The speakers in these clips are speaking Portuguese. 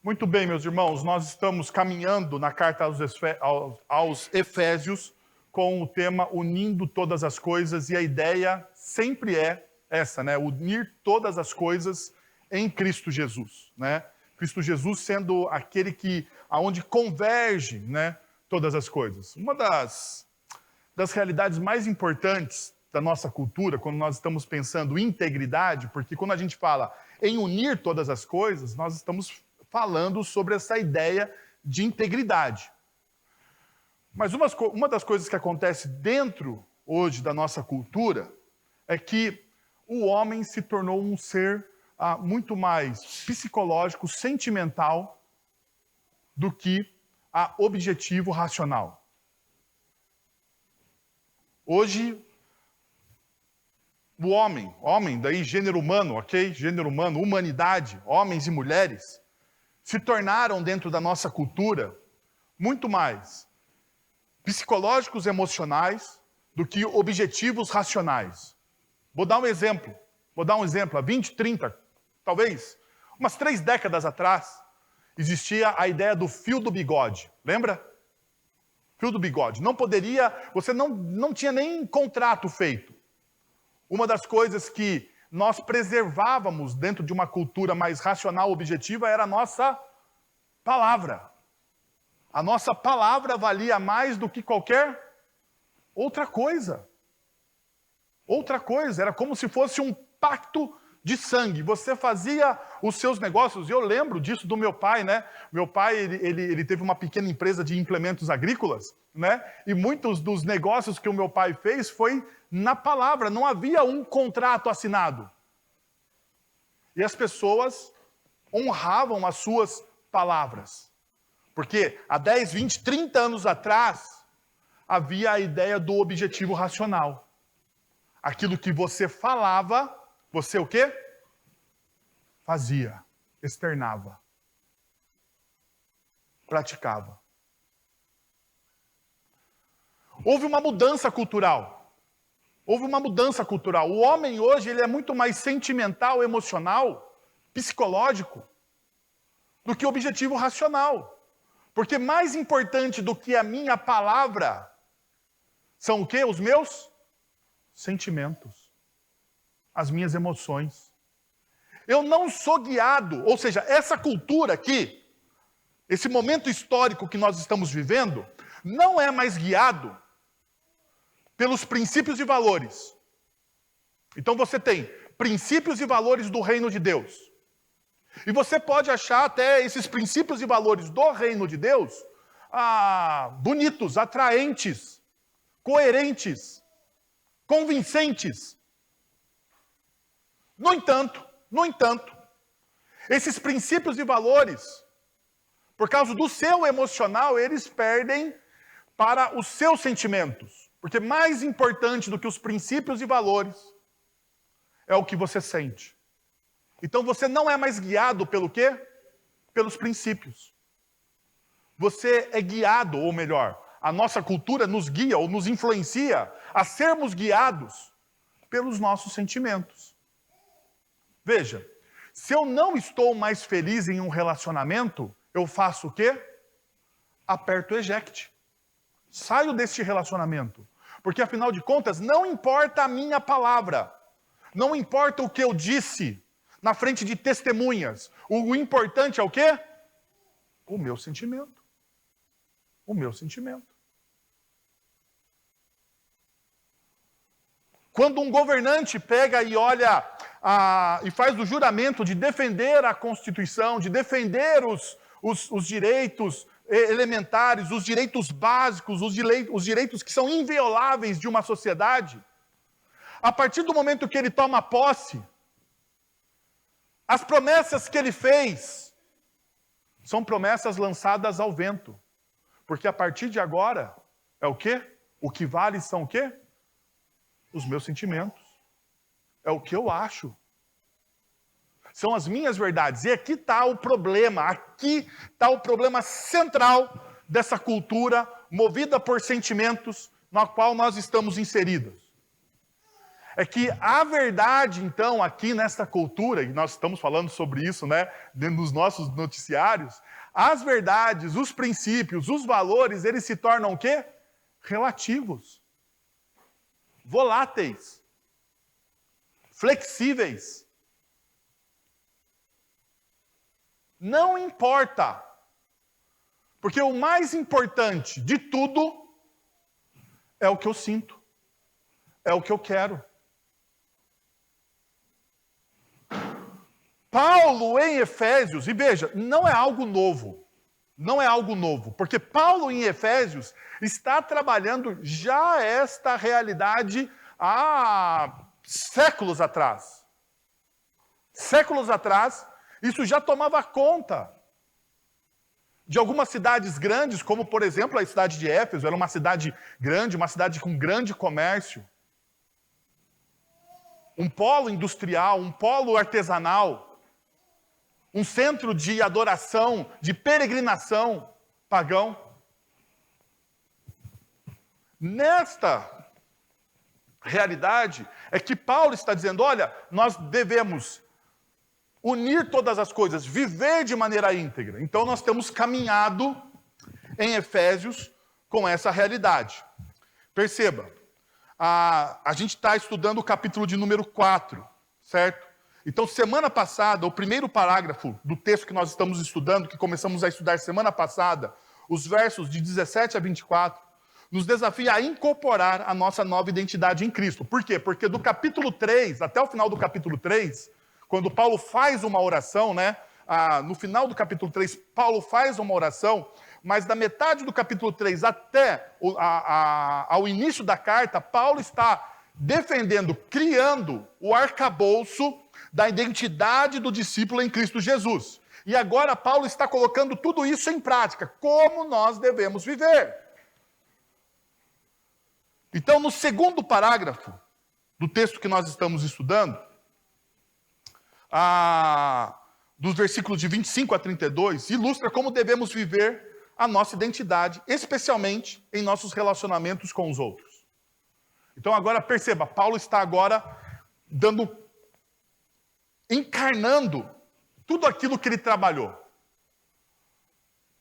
Muito bem, meus irmãos, nós estamos caminhando na carta aos Efésios com o tema Unindo Todas as Coisas, e a ideia sempre é essa, né? Unir todas as coisas em Cristo Jesus, né? Cristo Jesus sendo aquele aonde converge, né, todas as coisas. Uma das realidades mais importantes da nossa cultura, quando nós estamos pensando em integridade, porque quando a gente fala em unir todas as coisas, nós estamos falando sobre essa ideia de integridade. Mas uma das coisas que acontece dentro, hoje, da nossa cultura, é que o homem se tornou um ser muito mais psicológico, sentimental, do que objetivo racional. Hoje, o homem, daí gênero humano, ok? Gênero humano, humanidade, homens e mulheres, se tornaram dentro da nossa cultura muito mais psicológicos, emocionais, do que objetivos racionais. Vou dar um exemplo. Há 20, 30, talvez, umas 3 décadas atrás, existia a ideia do fio do bigode. Lembra? Fio do bigode. Você não tinha nem contrato feito. Uma das coisas que nós preservávamos dentro de uma cultura mais racional, objetiva, era a nossa palavra. A nossa palavra valia mais do que qualquer outra coisa. Outra coisa, era como se fosse um pacto de sangue. Você fazia os seus negócios, e eu lembro disso do meu pai, né? Meu pai, ele teve uma pequena empresa de implementos agrícolas, né? E muitos dos negócios que o meu pai fez foi na palavra, não havia um contrato assinado. E as pessoas honravam as suas palavras. Porque há 10, 20, 30 anos atrás, havia a ideia do objetivo racional. Aquilo que você falava, você o quê? Fazia, externava, praticava. Houve uma mudança cultural. O homem hoje ele é muito mais sentimental, emocional, psicológico, do que objetivo racional. Porque mais importante do que a minha palavra são o quê? Os meus sentimentos, as minhas emoções. Eu não sou guiado, ou seja, essa cultura aqui, esse momento histórico que nós estamos vivendo, não é mais guiado pelos princípios e valores. Então você tem princípios e valores do reino de Deus. E você pode achar até esses princípios e valores do reino de Deus bonitos, atraentes, coerentes, convincentes. No entanto, esses princípios e valores, por causa do seu emocional, eles perdem para os seus sentimentos. Porque mais importante do que os princípios e valores é o que você sente. Então você não é mais guiado pelo quê? Pelos princípios. Você é guiado, ou melhor, a nossa cultura nos guia ou nos influencia a sermos guiados pelos nossos sentimentos. Veja, se eu não estou mais feliz em um relacionamento, eu faço o quê? Aperto o eject. Saio deste relacionamento. Porque, afinal de contas, não importa a minha palavra. Não importa o que eu disse na frente de testemunhas. O importante é o quê? O meu sentimento. O meu sentimento. Quando um governante pega e olha e faz o juramento de defender a Constituição, de defender os direitos elementares, os direitos básicos, os direitos que são invioláveis de uma sociedade, a partir do momento que ele toma posse, as promessas que ele fez são promessas lançadas ao vento. Porque a partir de agora, é o quê? O que vale são o quê? Os meus sentimentos. É o que eu acho. São as minhas verdades. E aqui está o problema central dessa cultura movida por sentimentos na qual nós estamos inseridos. é que a verdade, então, aqui nesta cultura, e nós estamos falando sobre isso, né, dentro dos nossos noticiários, as verdades, os princípios, os valores, eles se tornam o quê? Relativos, voláteis, flexíveis. Não importa, porque o mais importante de tudo é o que eu sinto, é o que eu quero. Paulo em Efésios, e veja, não é algo novo, porque Paulo em Efésios está trabalhando já esta realidade há séculos atrás. Séculos atrás, isso já tomava conta de algumas cidades grandes, como por exemplo a cidade de Éfeso, era uma cidade grande, uma cidade com grande comércio. Um polo industrial, um polo artesanal. Um centro de adoração, de peregrinação pagão. Nesta realidade é que Paulo está dizendo, olha, nós devemos unir todas as coisas, viver de maneira íntegra. Então nós temos caminhado em Efésios com essa realidade. Perceba, a gente está estudando o capítulo de número 4, certo? Então, semana passada, o primeiro parágrafo do texto que nós estamos estudando, que começamos a estudar semana passada, os versos de 17 a 24, nos desafia a incorporar a nossa nova identidade em Cristo. Por quê? Porque do capítulo 3, até o final do capítulo 3, quando Paulo faz uma oração, né? No final do capítulo 3, Paulo faz uma oração, mas da metade do capítulo 3 até ao início da carta, Paulo está defendendo, criando o arcabouço da identidade do discípulo em Cristo Jesus. E agora Paulo está colocando tudo isso em prática, como nós devemos viver. Então, no segundo parágrafo do texto que nós estamos estudando, dos versículos de 25 a 32, ilustra como devemos viver a nossa identidade, especialmente em nossos relacionamentos com os outros. Então agora perceba, Paulo está agora encarnando tudo aquilo que ele trabalhou.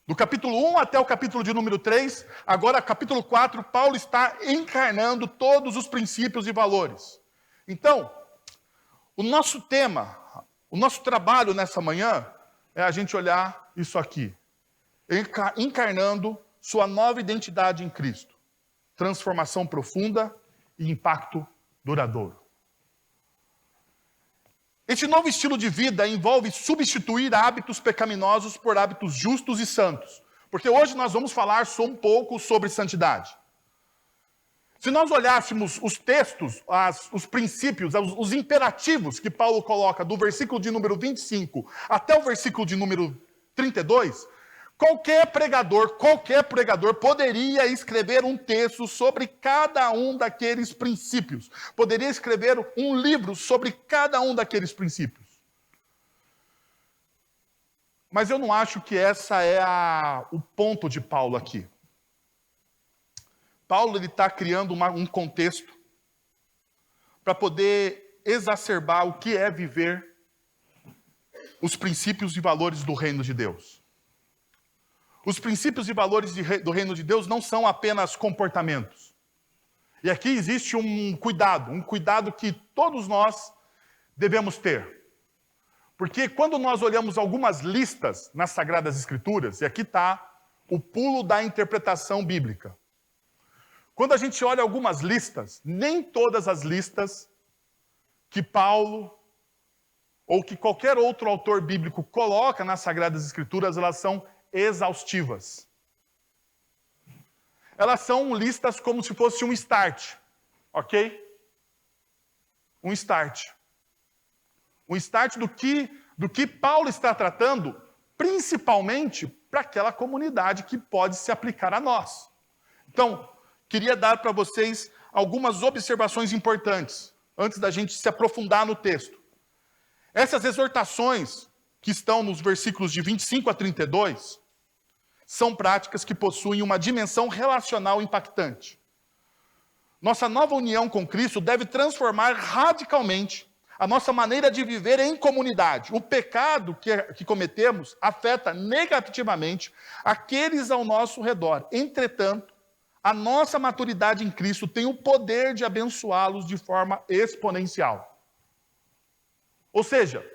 Do capítulo 1 até o capítulo de número 3, agora capítulo 4, Paulo está encarnando todos os princípios e valores. Então, o nosso tema, o nosso trabalho nessa manhã é a gente olhar isso aqui. Encarnando sua nova identidade em Cristo. Transformação profunda e impacto duradouro. Este novo estilo de vida envolve substituir hábitos pecaminosos por hábitos justos e santos. Porque hoje nós vamos falar só um pouco sobre santidade. Se nós olhássemos os textos, os princípios, os imperativos que Paulo coloca do versículo de número 25 até o versículo de número 32, qualquer pregador poderia escrever um texto sobre cada um daqueles princípios. Poderia escrever um livro sobre cada um daqueles princípios. Mas eu não acho que essa é o ponto de Paulo aqui. Paulo está criando um contexto para poder exacerbar o que é viver os princípios e valores do reino de Deus. Os princípios e valores do reino de Deus não são apenas comportamentos. E aqui existe um cuidado que todos nós devemos ter. Porque quando nós olhamos algumas listas nas Sagradas Escrituras, e aqui está o pulo da interpretação bíblica. Quando a gente olha algumas listas, nem todas as listas que Paulo ou que qualquer outro autor bíblico coloca nas Sagradas Escrituras, elas são exaustivas. Elas são listas como se fosse um start, ok? Um start. Um start do que Paulo está tratando, principalmente para aquela comunidade que pode se aplicar a nós. Então, queria dar para vocês algumas observações importantes, antes da gente se aprofundar no texto. Essas exortações que estão nos versículos de 25 a 32, são práticas que possuem uma dimensão relacional impactante. Nossa nova união com Cristo deve transformar radicalmente a nossa maneira de viver em comunidade. O pecado que cometemos afeta negativamente aqueles ao nosso redor. Entretanto, a nossa maturidade em Cristo tem o poder de abençoá-los de forma exponencial. Ou seja,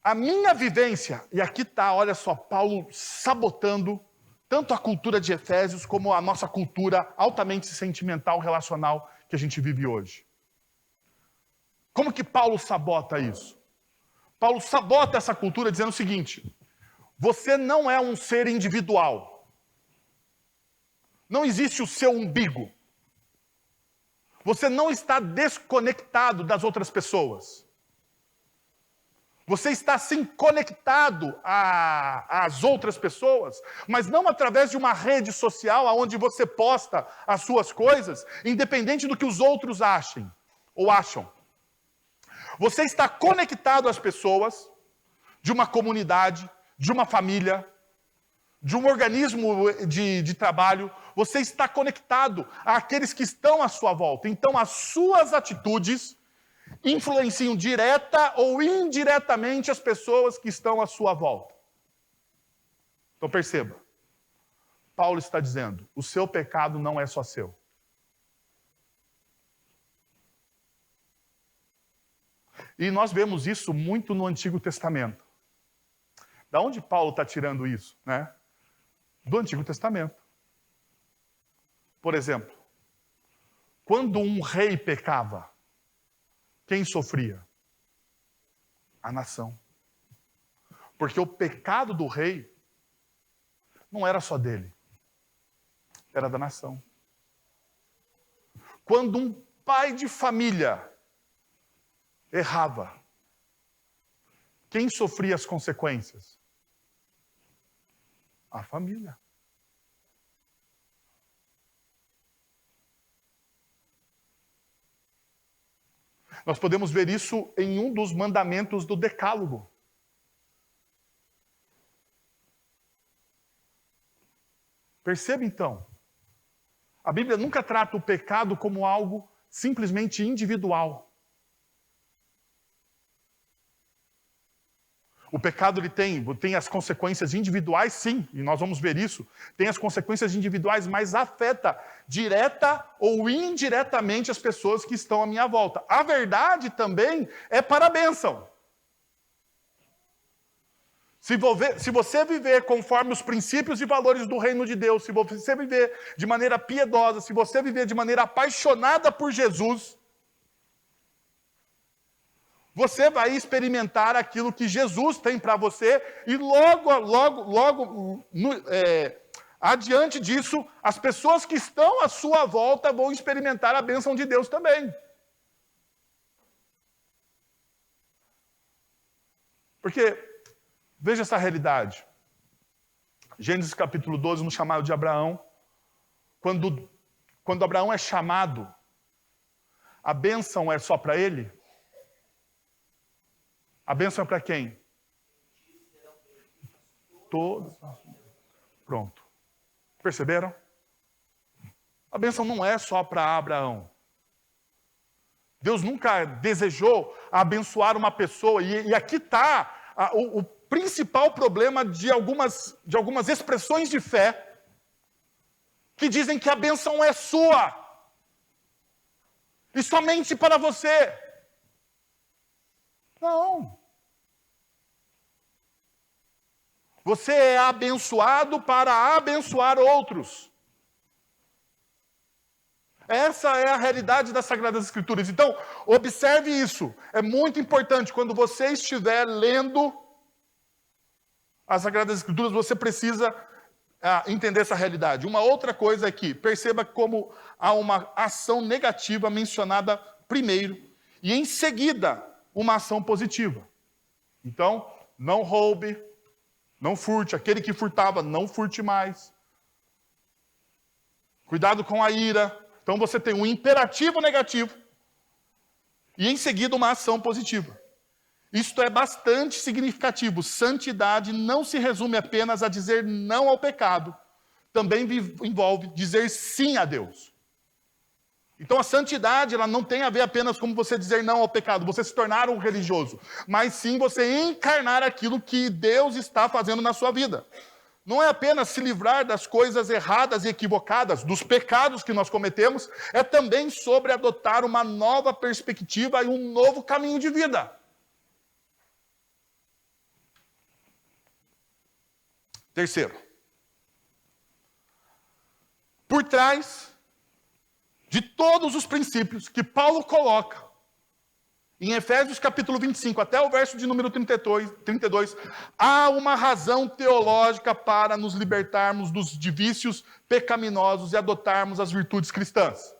a minha vivência, e aqui está, olha só, Paulo sabotando tanto a cultura de Efésios como a nossa cultura altamente sentimental, relacional que a gente vive hoje. Como que Paulo sabota isso? Paulo sabota essa cultura dizendo o seguinte: você não é um ser individual. Não existe o seu umbigo. Você não está desconectado das outras pessoas. Você está sim conectado às outras pessoas, mas não através de uma rede social onde você posta as suas coisas, independente do que os outros achem ou acham. Você está conectado às pessoas de uma comunidade, de uma família, de um organismo de trabalho. Você está conectado àqueles que estão à sua volta. Então, as suas atitudes influenciam direta ou indiretamente as pessoas que estão à sua volta. Então perceba, Paulo está dizendo, o seu pecado não é só seu. E nós vemos isso muito no Antigo Testamento. Da onde Paulo está tirando isso, né? Do Antigo Testamento. Por exemplo, quando um rei pecava, quem sofria? A nação. Porque o pecado do rei não era só dele, era da nação. Quando um pai de família errava, quem sofria as consequências? A família. Nós podemos ver isso em um dos mandamentos do Decálogo. Perceba então, a Bíblia nunca trata o pecado como algo simplesmente individual. O pecado ele tem as consequências individuais, sim, e nós vamos ver isso. Tem as consequências individuais, mas afeta direta ou indiretamente as pessoas que estão à minha volta. A verdade também é para a bênção. Se você viver conforme os princípios e valores do reino de Deus, se você viver de maneira piedosa, se você viver de maneira apaixonada por Jesus, você vai experimentar aquilo que Jesus tem para você e logo adiante disso, as pessoas que estão à sua volta vão experimentar a bênção de Deus também. Porque, veja essa realidade. Gênesis capítulo 12, no chamado de Abraão, quando Abraão é chamado, a bênção é só para ele? A bênção é para quem? Todos. Pronto. Perceberam? A bênção não é só para Abraão. Deus nunca desejou abençoar uma pessoa. E aqui está o principal problema de algumas expressões de fé que dizem que a bênção é sua. E somente para você. Não. Você é abençoado para abençoar outros. Essa é a realidade das Sagradas Escrituras. Então, observe isso. É muito importante, quando você estiver lendo as Sagradas Escrituras, você precisa entender essa realidade. Uma outra coisa aqui, perceba como há uma ação negativa mencionada primeiro, e em seguida, uma ação positiva. Então, não roube, não furte. Aquele que furtava, não furte mais. Cuidado com a ira. Então você tem um imperativo negativo e em seguida uma ação positiva. Isto é bastante significativo. Santidade não se resume apenas a dizer não ao pecado. Também envolve dizer sim a Deus. Então a santidade, ela não tem a ver apenas com você dizer não ao pecado, você se tornar um religioso, mas sim você encarnar aquilo que Deus está fazendo na sua vida. Não é apenas se livrar das coisas erradas e equivocadas, dos pecados que nós cometemos, é também sobre adotar uma nova perspectiva e um novo caminho de vida. Terceiro, por trás de todos os princípios que Paulo coloca em Efésios capítulo 25, até o verso de número 32, há uma razão teológica para nos libertarmos de vícios pecaminosos e adotarmos as virtudes cristãs.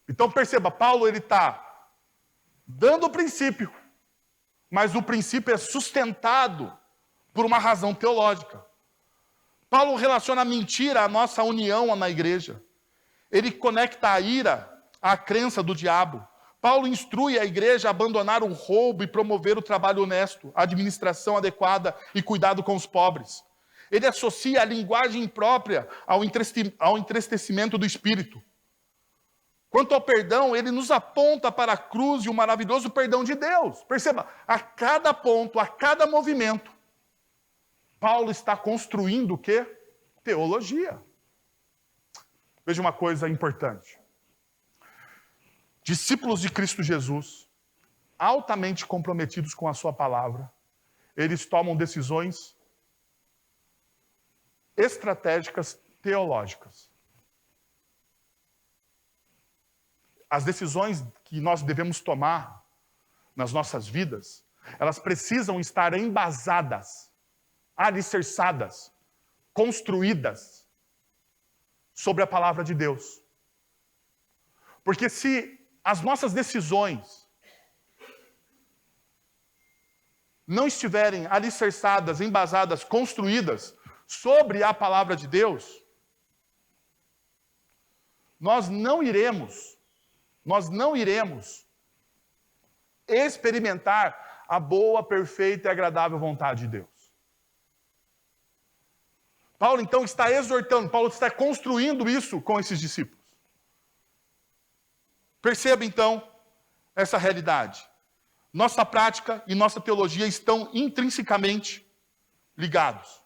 Então perceba, Paulo ele está dando o princípio, mas o princípio é sustentado por uma razão teológica. Paulo relaciona a mentira à nossa união na igreja. Ele conecta a ira à crença do diabo. Paulo instrui a igreja a abandonar o roubo e promover o trabalho honesto, a administração adequada e cuidado com os pobres. Ele associa a linguagem imprópria ao entristecimento do espírito. Quanto ao perdão, ele nos aponta para a cruz e o maravilhoso perdão de Deus. Perceba, a cada ponto, a cada movimento, Paulo está construindo o quê? Teologia. Veja uma coisa importante. Discípulos de Cristo Jesus, altamente comprometidos com a sua palavra, eles tomam decisões estratégicas teológicas. As decisões que nós devemos tomar nas nossas vidas, elas precisam estar embasadas, alicerçadas, construídas sobre a palavra de Deus. Porque se as nossas decisões não estiverem alicerçadas, embasadas, construídas sobre a palavra de Deus, nós não iremos experimentar a boa, perfeita e agradável vontade de Deus. Paulo, então, está exortando, Paulo está construindo isso com esses discípulos. Perceba, então, essa realidade. Nossa prática e nossa teologia estão intrinsecamente ligados.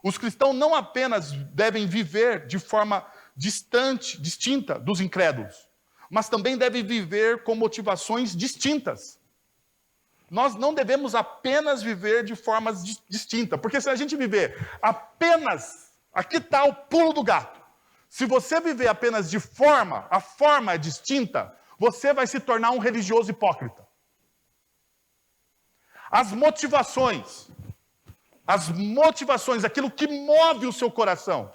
Os cristãos não apenas devem viver de forma distinta dos incrédulos, mas também devem viver com motivações distintas. Nós não devemos apenas viver de formas distintas, porque se a gente viver apenas, aqui está o pulo do gato. Se você viver apenas a forma é distinta, você vai se tornar um religioso hipócrita. As motivações, aquilo que move o seu coração,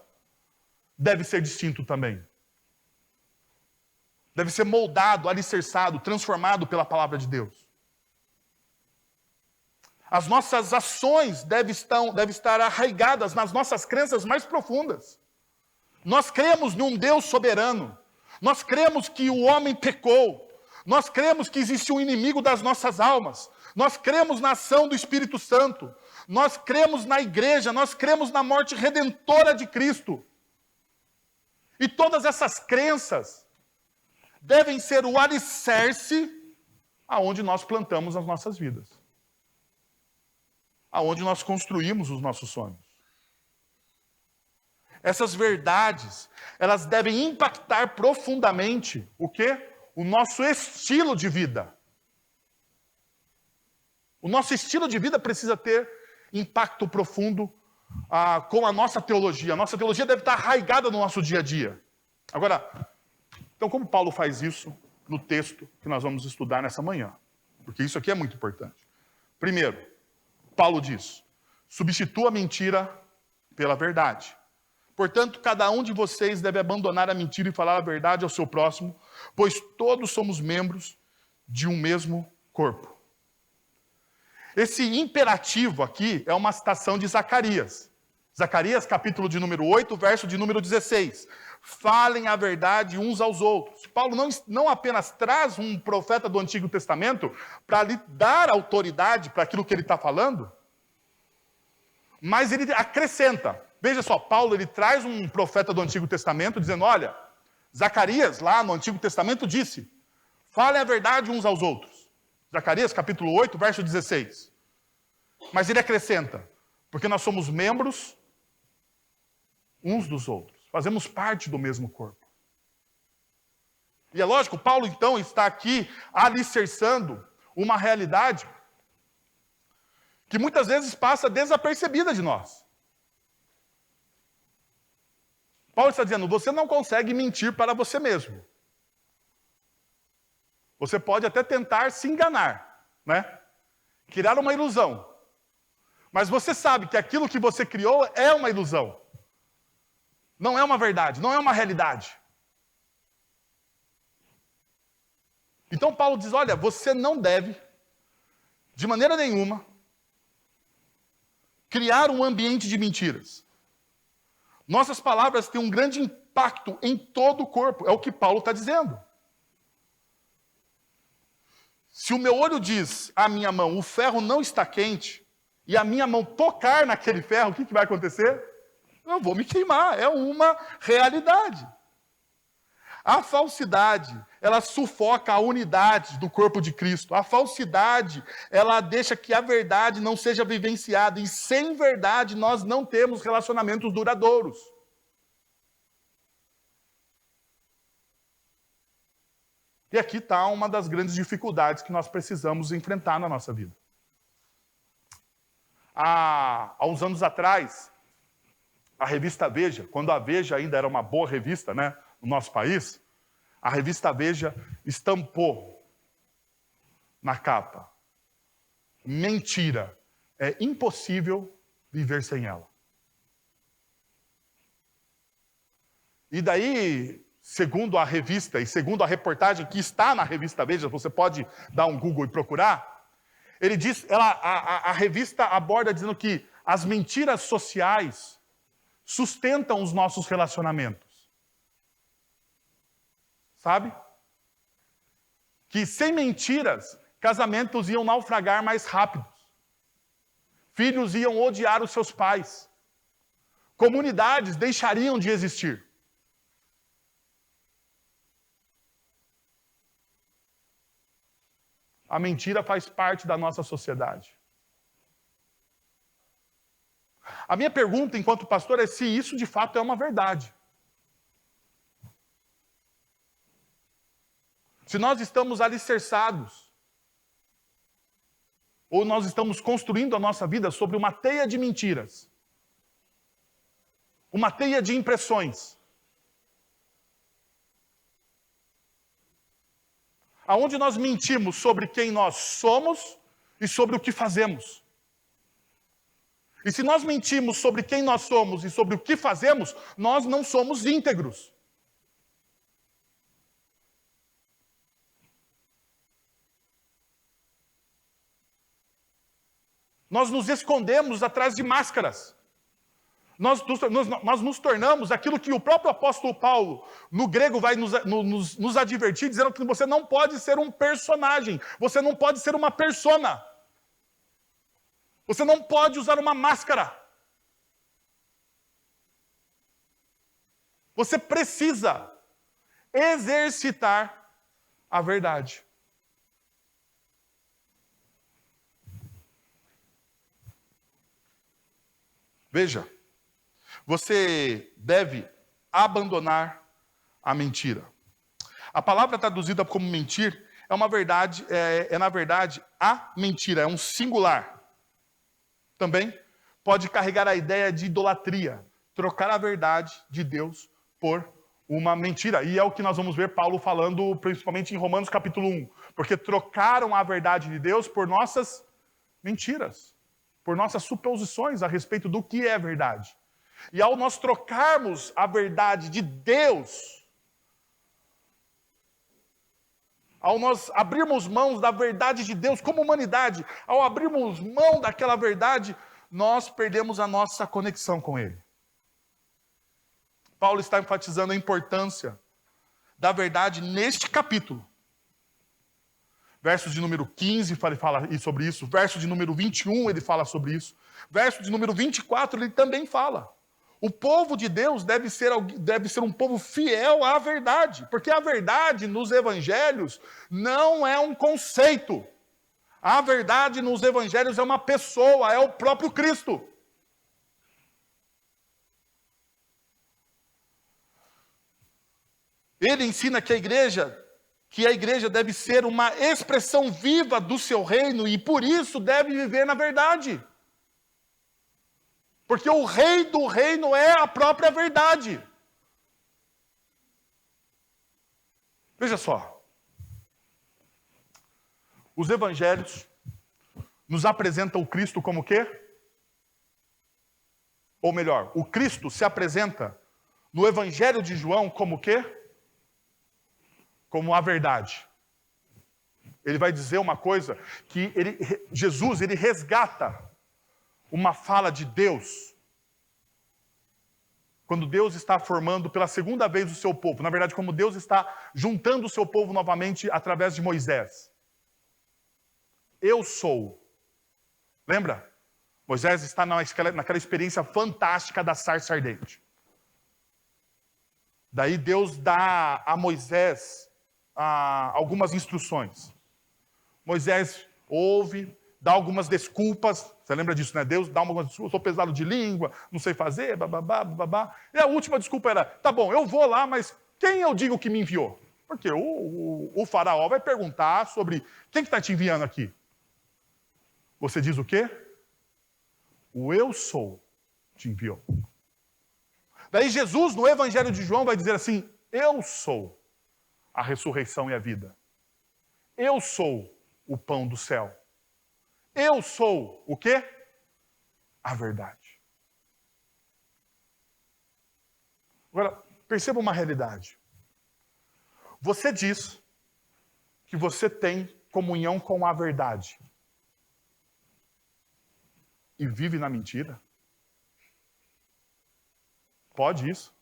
deve ser distinto também. Deve ser moldado, alicerçado, transformado pela palavra de Deus. As nossas ações devem estar arraigadas nas nossas crenças mais profundas. Nós cremos num Deus soberano. Nós cremos que o homem pecou. Nós cremos que existe um inimigo das nossas almas. Nós cremos na ação do Espírito Santo. Nós cremos na igreja. Nós cremos na morte redentora de Cristo. E todas essas crenças devem ser o alicerce aonde nós plantamos as nossas vidas. Aonde nós construímos os nossos sonhos. Essas verdades, elas devem impactar profundamente o quê? O nosso estilo de vida. O nosso estilo de vida precisa ter impacto profundo com a nossa teologia. A nossa teologia deve estar arraigada no nosso dia a dia. Agora, então como Paulo faz isso no texto que nós vamos estudar nessa manhã? Porque isso aqui é muito importante. Primeiro, Paulo diz, substitua a mentira pela verdade. Portanto, cada um de vocês deve abandonar a mentira e falar a verdade ao seu próximo, pois todos somos membros de um mesmo corpo. Esse imperativo aqui é uma citação de Zacarias. Zacarias, capítulo de número 8, verso de número 16. Falem a verdade uns aos outros. Paulo não apenas traz um profeta do Antigo Testamento para lhe dar autoridade para aquilo que ele está falando, mas ele acrescenta. Veja só, Paulo ele traz um profeta do Antigo Testamento dizendo, olha, Zacarias, lá no Antigo Testamento, disse: falem a verdade uns aos outros. Zacarias, capítulo 8, verso 16. Mas ele acrescenta: porque nós somos membros uns dos outros. Fazemos parte do mesmo corpo. E é lógico, Paulo, então, está aqui alicerçando uma realidade que muitas vezes passa desapercebida de nós. Paulo está dizendo: você não consegue mentir para você mesmo. Você pode até tentar se enganar, né? Criar uma ilusão. Mas você sabe que aquilo que você criou é uma ilusão. Não é uma verdade, não é uma realidade. Então Paulo diz: olha, você não deve, de maneira nenhuma, criar um ambiente de mentiras. Nossas palavras têm um grande impacto em todo o corpo, é o que Paulo está dizendo. Se o meu olho diz à minha mão: o ferro não está quente, e a minha mão tocar naquele ferro, o que vai acontecer? Eu vou me queimar, é uma realidade. A falsidade, ela sufoca a unidade do corpo de Cristo. A falsidade, ela deixa que a verdade não seja vivenciada. E sem verdade, nós não temos relacionamentos duradouros. E aqui está uma das grandes dificuldades que nós precisamos enfrentar na nossa vida. Há uns anos atrás, a revista Veja, quando a Veja ainda era uma boa revista, né, no nosso país, a revista Veja estampou na capa: mentira, é impossível viver sem ela. E daí, segundo a revista e segundo a reportagem que está na revista Veja, você pode dar um Google e procurar, ele diz, a revista aborda dizendo que as mentiras sociais sustentam os nossos relacionamentos. Sabe? Que sem mentiras, casamentos iam naufragar mais rápidos. Filhos iam odiar os seus pais. Comunidades deixariam de existir. A mentira faz parte da nossa sociedade. A minha pergunta, enquanto pastor, é se isso de fato é uma verdade. Se nós estamos alicerçados, ou nós estamos construindo a nossa vida sobre uma teia de mentiras, uma teia de impressões, aonde nós mentimos sobre quem nós somos e sobre o que fazemos. E se nós mentimos sobre quem nós somos e sobre o que fazemos, nós não somos íntegros. Nós nos escondemos atrás de máscaras. Nós nos tornamos aquilo que o próprio apóstolo Paulo, no grego, vai nos advertir, dizendo que você não pode ser um personagem, você não pode ser uma persona. Você não pode usar uma máscara. Você precisa exercitar a verdade. Veja, você deve abandonar a mentira. A palavra traduzida como mentir é uma verdade, na verdade, a mentira, é um singular. Também pode carregar a ideia de idolatria, trocar a verdade de Deus por uma mentira. E é o que nós vamos ver Paulo falando, principalmente em Romanos capítulo 1. Porque trocaram a verdade de Deus por nossas mentiras, por nossas suposições a respeito do que é verdade. E ao nós trocarmos a verdade de Deus, ao nós abrirmos mãos da verdade de Deus como humanidade, ao abrirmos mão daquela verdade, nós perdemos a nossa conexão com Ele. Paulo está enfatizando a importância da verdade neste capítulo. Verso de número 15 ele fala sobre isso. Verso de número 21 ele fala sobre isso. Verso de número 24 ele também fala. O povo de Deus deve ser um povo fiel à verdade, porque a verdade nos evangelhos não é um conceito. A verdade nos evangelhos é uma pessoa, é o próprio Cristo. Ele ensina que a igreja deve ser uma expressão viva do seu reino e por isso deve viver na verdade. Porque o rei do reino é a própria verdade. Veja só. Os evangelhos nos apresentam o Cristo como o quê? Ou melhor, o Cristo se apresenta no evangelho de João como o quê? Como a verdade. Ele vai dizer uma coisa que Jesus resgata uma fala de Deus, quando Deus está formando pela segunda vez o seu povo. Na verdade, como Deus está juntando o seu povo novamente através de Moisés. Eu sou. Lembra? Moisés está naquela experiência fantástica da sarça ardente. Daí Deus dá a Moisés algumas instruções. Moisés ouve, dá algumas desculpas. Você lembra disso, né? Deus dá uma desculpa, sou pesado de língua, não sei fazer, bababá, babá. E a última desculpa era, tá bom, eu vou lá, mas quem eu digo que me enviou? Porque o faraó vai perguntar sobre quem que está te enviando aqui. Você diz o quê? O eu sou te enviou. Daí Jesus, no Evangelho de João, vai dizer assim, eu sou a ressurreição e a vida. Eu sou o pão do céu. Eu sou o quê? A verdade. Agora, perceba uma realidade. Você diz que você tem comunhão com a verdade e vive na mentira? Pode isso?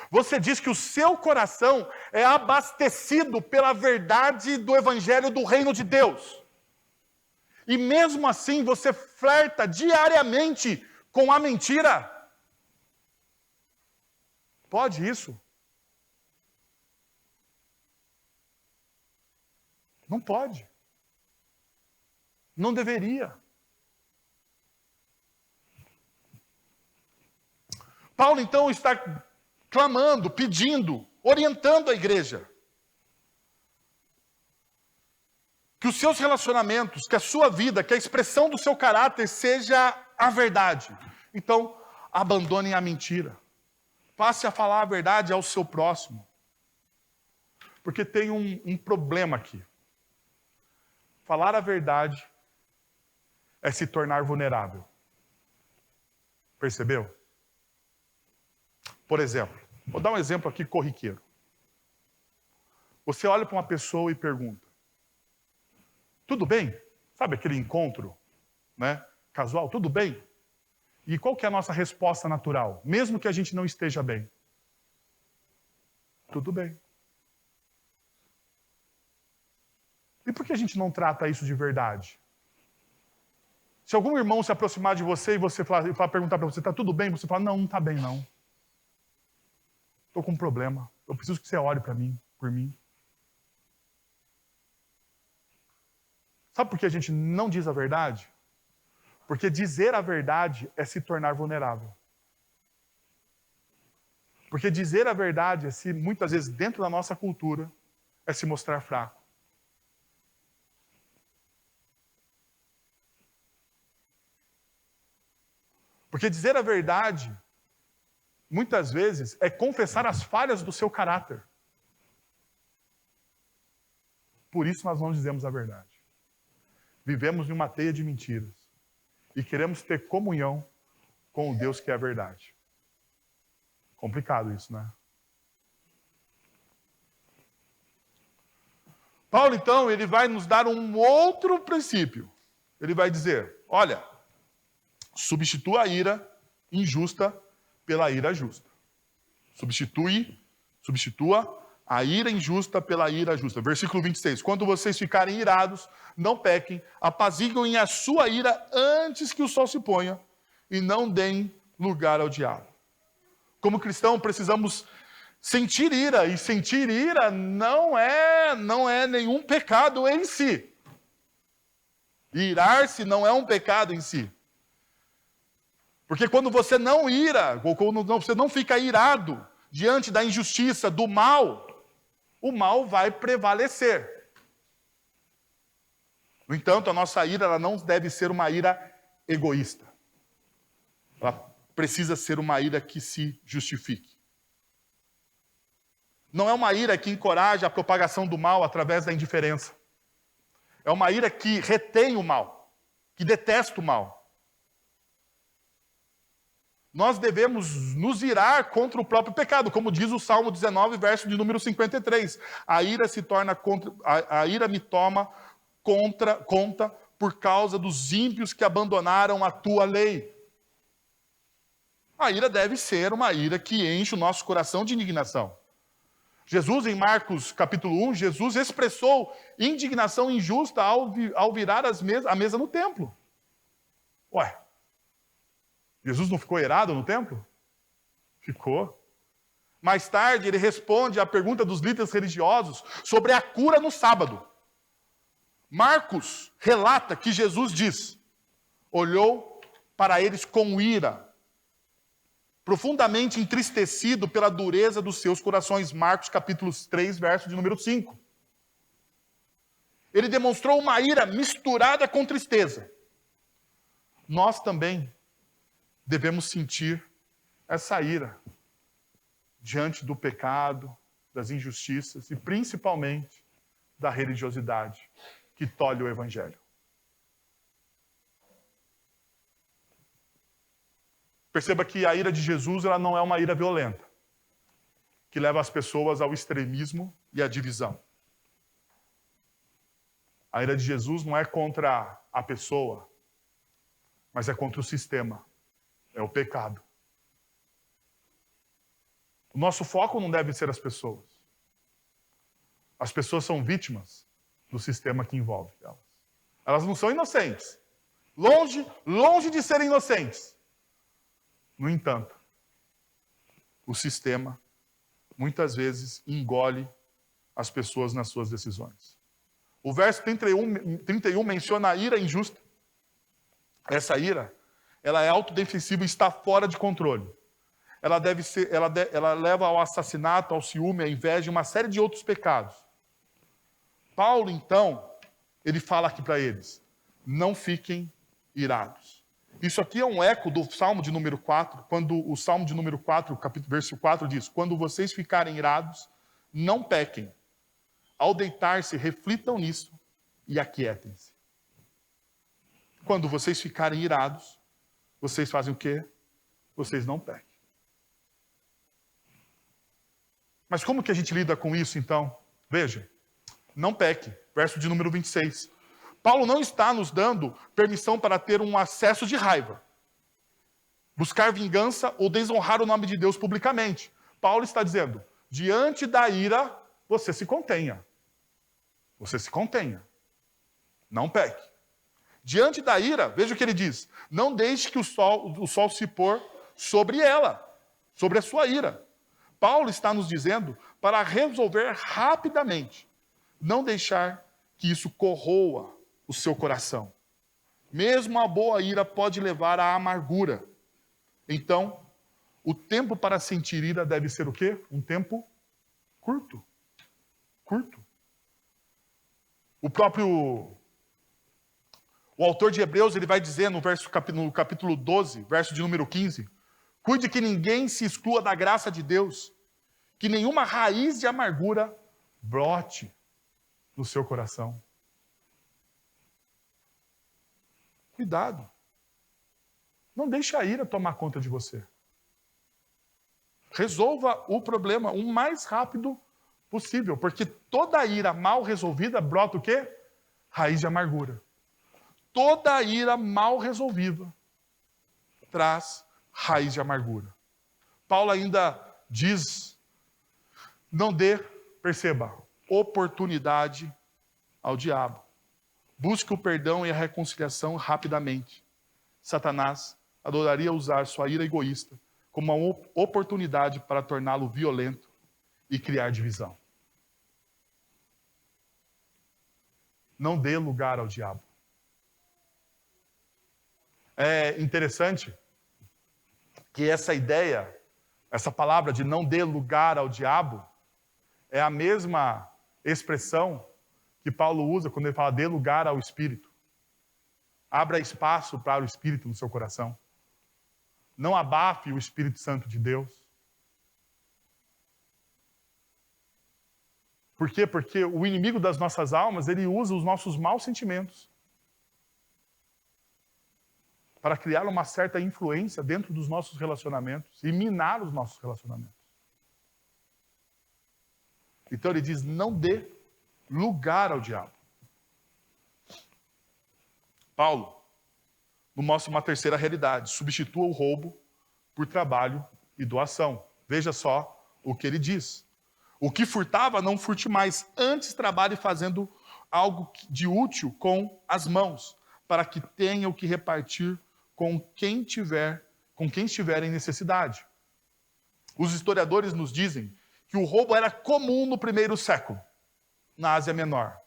Você diz que o seu coração é abastecido pela verdade do evangelho do reino de Deus. E mesmo assim você flerta diariamente com a mentira? Pode isso? Não pode. Não deveria. Paulo então está clamando, pedindo, orientando a igreja. Que os seus relacionamentos, que a sua vida, que a expressão do seu caráter seja a verdade. Então, abandonem a mentira. Passe a falar a verdade ao seu próximo. Porque tem um problema aqui. Falar a verdade é se tornar vulnerável. Percebeu? Por exemplo, vou dar um exemplo aqui corriqueiro. Você olha para uma pessoa e pergunta, tudo bem? Sabe aquele encontro, né, casual? Tudo bem? E qual que é a nossa resposta natural? Mesmo que a gente não esteja bem. Tudo bem. E por que a gente não trata isso de verdade? Se algum irmão se aproximar de você e você perguntar para você, está tudo bem? Você fala, não está bem não. Estou com um problema. Eu preciso que você ore por mim. Sabe por que a gente não diz a verdade? Porque dizer a verdade é se tornar vulnerável. Porque dizer a verdade é muitas vezes, dentro da nossa cultura, é se mostrar fraco. Porque dizer a verdade, muitas vezes, é confessar as falhas do seu caráter. Por isso nós não dizemos a verdade. Vivemos em uma teia de mentiras. E queremos ter comunhão com o Deus que é a verdade. Complicado isso, né? Paulo, então, ele vai nos dar um outro princípio. Ele vai dizer, olha, substitua a ira injusta pela ira justa. Substitua a ira injusta pela ira justa. Versículo 26. Quando vocês ficarem irados, não pequem, apaziguem a sua ira antes que o sol se ponha e não deem lugar ao diabo. Como cristão, precisamos sentir ira, e sentir ira não é nenhum pecado em si. Irar-se não é um pecado em si. Porque quando você não ira, ou quando você não fica irado diante da injustiça, do mal, o mal vai prevalecer. No entanto, a nossa ira ela não deve ser uma ira egoísta. Ela precisa ser uma ira que se justifique. Não é uma ira que encoraja a propagação do mal através da indiferença. É uma ira que retém o mal, que detesta o mal. Nós devemos nos irar contra o próprio pecado, como diz o Salmo 19, verso de número 53. A ira me toma conta por causa dos ímpios que abandonaram a tua lei. A ira deve ser uma ira que enche o nosso coração de indignação. Jesus, em Marcos capítulo 1, Jesus expressou indignação injusta ao virar a mesa no templo. Ué, Jesus não ficou irado no templo? Ficou. Mais tarde, ele responde à pergunta dos líderes religiosos sobre a cura no sábado. Marcos relata que Jesus diz, olhou para eles com ira, profundamente entristecido pela dureza dos seus corações. Marcos capítulo 3, verso de número 5. Ele demonstrou uma ira misturada com tristeza. Nós também devemos sentir essa ira diante do pecado, das injustiças e principalmente da religiosidade que tolhe o evangelho. Perceba que a ira de Jesus ela não é uma ira violenta, que leva as pessoas ao extremismo e à divisão. A ira de Jesus não é contra a pessoa, mas é contra o sistema, é o pecado. O nosso foco não deve ser as pessoas. As pessoas são vítimas do sistema que envolve elas. Elas não são inocentes. Longe de serem inocentes. No entanto, o sistema muitas vezes engole as pessoas nas suas decisões. O verso 31 menciona a ira injusta. Essa ira, ela é autodefensiva e está fora de controle. Ela leva ao assassinato, ao ciúme, à inveja e uma série de outros pecados. Paulo, então, ele fala aqui para eles, não fiquem irados. Isso aqui é um eco do Salmo de número 4, quando o Salmo de número 4, verso 4 diz, quando vocês ficarem irados, não pequem. Ao deitar-se, reflitam nisso e aquietem-se. Quando vocês ficarem irados, vocês fazem o quê? Vocês não pequem. Mas como que a gente lida com isso, então? Veja, não peque. Verso de número 26. Paulo não está nos dando permissão para ter um acesso de raiva, buscar vingança ou desonrar o nome de Deus publicamente. Paulo está dizendo, diante da ira, você se contenha. Você se contenha. Não peque. Diante da ira, veja o que ele diz, não deixe que o sol se pôr sobre ela, sobre a sua ira. Paulo está nos dizendo para resolver rapidamente, não deixar que isso corroa o seu coração. Mesmo a boa ira pode levar à amargura. Então, o tempo para sentir ira deve ser o quê? Um tempo curto. Curto. O autor de Hebreus, ele vai dizer no capítulo 12, verso de número 15, cuide que ninguém se exclua da graça de Deus, que nenhuma raiz de amargura brote no seu coração. Cuidado. Não deixe a ira tomar conta de você. Resolva o problema o mais rápido possível, porque toda ira mal resolvida brota o quê? Raiz de amargura. Toda ira mal resolvida traz raiz de amargura. Paulo ainda diz, não dê Perceba, oportunidade ao diabo. Busque o perdão e a reconciliação rapidamente. Satanás adoraria usar sua ira egoísta como uma oportunidade para torná-lo violento e criar divisão. Não dê lugar ao diabo. É interessante que essa ideia, essa palavra de não dê lugar ao diabo, é a mesma expressão que Paulo usa quando ele fala dê lugar ao Espírito. Abra espaço para o Espírito no seu coração. Não abafe o Espírito Santo de Deus. Por quê? Porque o inimigo das nossas almas, ele usa os nossos maus sentimentos para criar uma certa influência dentro dos nossos relacionamentos e minar os nossos relacionamentos. Então ele diz, não dê lugar ao diabo. Paulo nos mostra uma terceira realidade. Substitua o roubo por trabalho e doação. Veja só o que ele diz. O que furtava, não furte mais. Antes trabalhe fazendo algo de útil com as mãos, para que tenha o que repartir com quem estiver em necessidade. Os historiadores nos dizem que o roubo era comum no primeiro século, na Ásia Menor.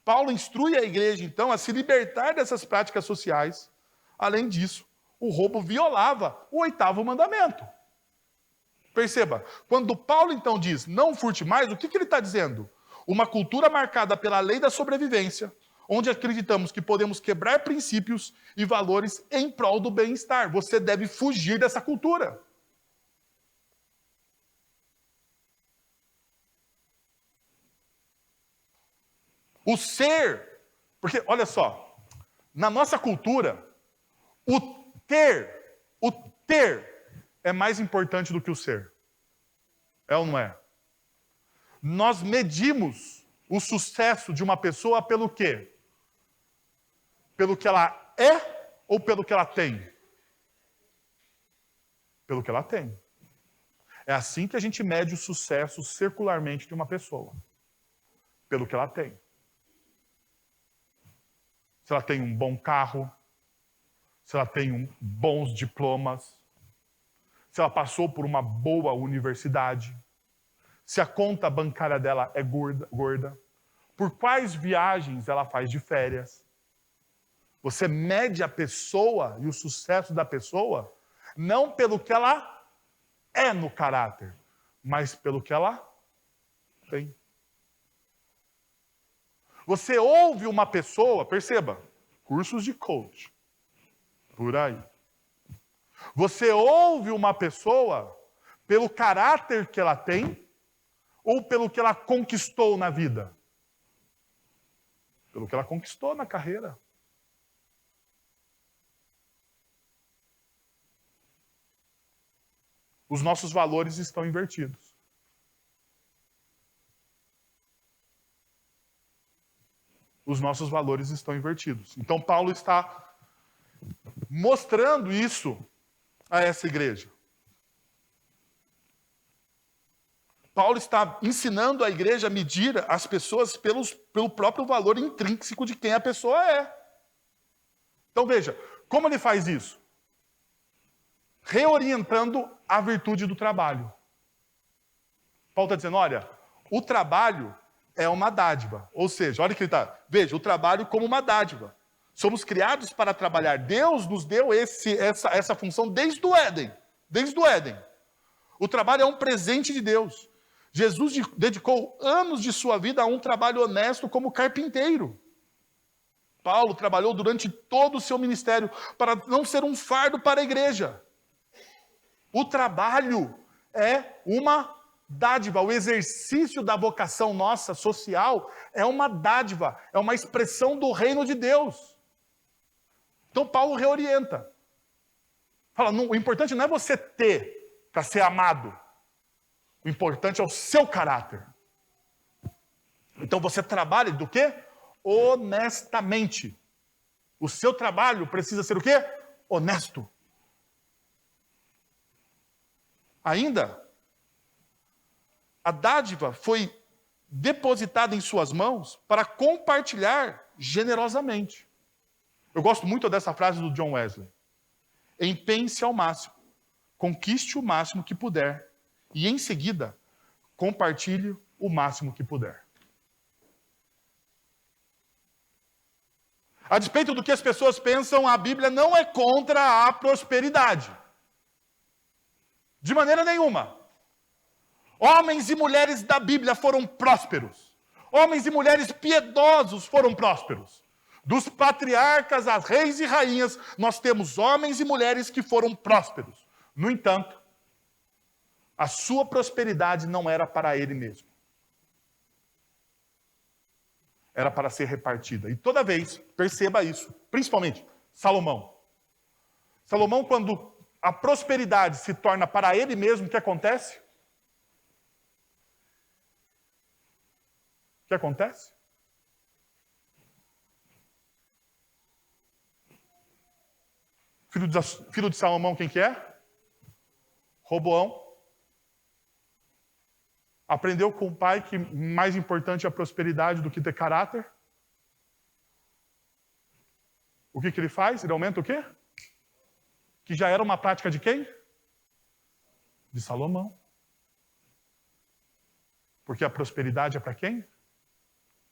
Paulo instrui a igreja, então, a se libertar dessas práticas sociais. Além disso, o roubo violava o 8º mandamento. Perceba, quando Paulo, então, diz não furte mais, o que ele está dizendo? Uma cultura marcada pela lei da sobrevivência, onde acreditamos que podemos quebrar princípios e valores em prol do bem-estar. Você deve fugir dessa cultura. O ser, porque, olha só, na nossa cultura, o ter é mais importante do que o ser. É ou não é? Nós medimos o sucesso de uma pessoa pelo quê? Pelo que ela é ou pelo que ela tem? Pelo que ela tem. É assim que a gente mede o sucesso circularmente de uma pessoa. Pelo que ela tem. Se ela tem um bom carro, se ela tem bons diplomas, se ela passou por uma boa universidade, se a conta bancária dela é gorda, por quais viagens ela faz de férias. Você mede a pessoa e o sucesso da pessoa não pelo que ela é no caráter, mas pelo que ela tem. Você ouve uma pessoa, perceba, cursos de coach, por aí. Você ouve uma pessoa pelo caráter que ela tem ou pelo que ela conquistou na vida? Pelo que ela conquistou na carreira. Os nossos valores estão invertidos. Os nossos valores estão invertidos. Então, Paulo está mostrando isso a essa igreja. Paulo está ensinando a igreja a medir as pessoas pelo próprio valor intrínseco de quem a pessoa é. Então, veja, como ele faz isso? Reorientando a virtude do trabalho. Paulo está dizendo, olha, o trabalho é uma dádiva. Ou seja, olha que ele está. Veja, o trabalho como uma dádiva. Somos criados para trabalhar. Deus nos deu essa função desde o Éden. Desde o Éden. O trabalho é um presente de Deus. Jesus dedicou anos de sua vida a um trabalho honesto como carpinteiro. Paulo trabalhou durante todo o seu ministério para não ser um fardo para a igreja. O trabalho é uma dádiva, o exercício da vocação nossa social é uma dádiva, é uma expressão do reino de Deus. Então Paulo reorienta. Fala, o importante não é você ter para ser amado. O importante é o seu caráter. Então você trabalha do quê? Honestamente. O seu trabalho precisa ser o quê? Honesto. Ainda, a dádiva foi depositada em suas mãos para compartilhar generosamente. Eu gosto muito dessa frase do John Wesley. Empenhe-se ao máximo, conquiste o máximo que puder e, em seguida, compartilhe o máximo que puder. A despeito do que as pessoas pensam, a Bíblia não é contra a prosperidade. De maneira nenhuma. Homens e mulheres da Bíblia foram prósperos. Homens e mulheres piedosos foram prósperos. Dos patriarcas a reis e rainhas, nós temos homens e mulheres que foram prósperos. No entanto, a sua prosperidade não era para ele mesmo. Era para ser repartida. E toda vez, perceba isso, principalmente Salomão. Salomão, quando a prosperidade se torna para ele mesmo, o que acontece? O que acontece? Filho de Salomão, quem que é? Roboão. Aprendeu com o pai que mais importante é a prosperidade do que ter caráter. O que ele faz? Ele aumenta o quê? Que já era uma prática de quem? De Salomão. Porque a prosperidade é para quem?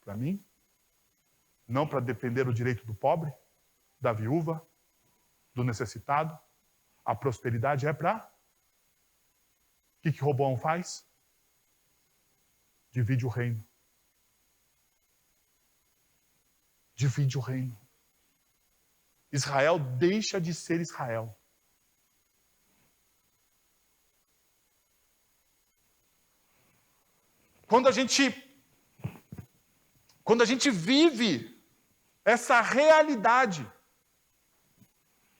Para mim. Não para defender o direito do pobre, da viúva, do necessitado. A prosperidade é para... O que Roboão faz? Divide o reino. Divide o reino. Israel deixa de ser Israel. Quando a gente vive essa realidade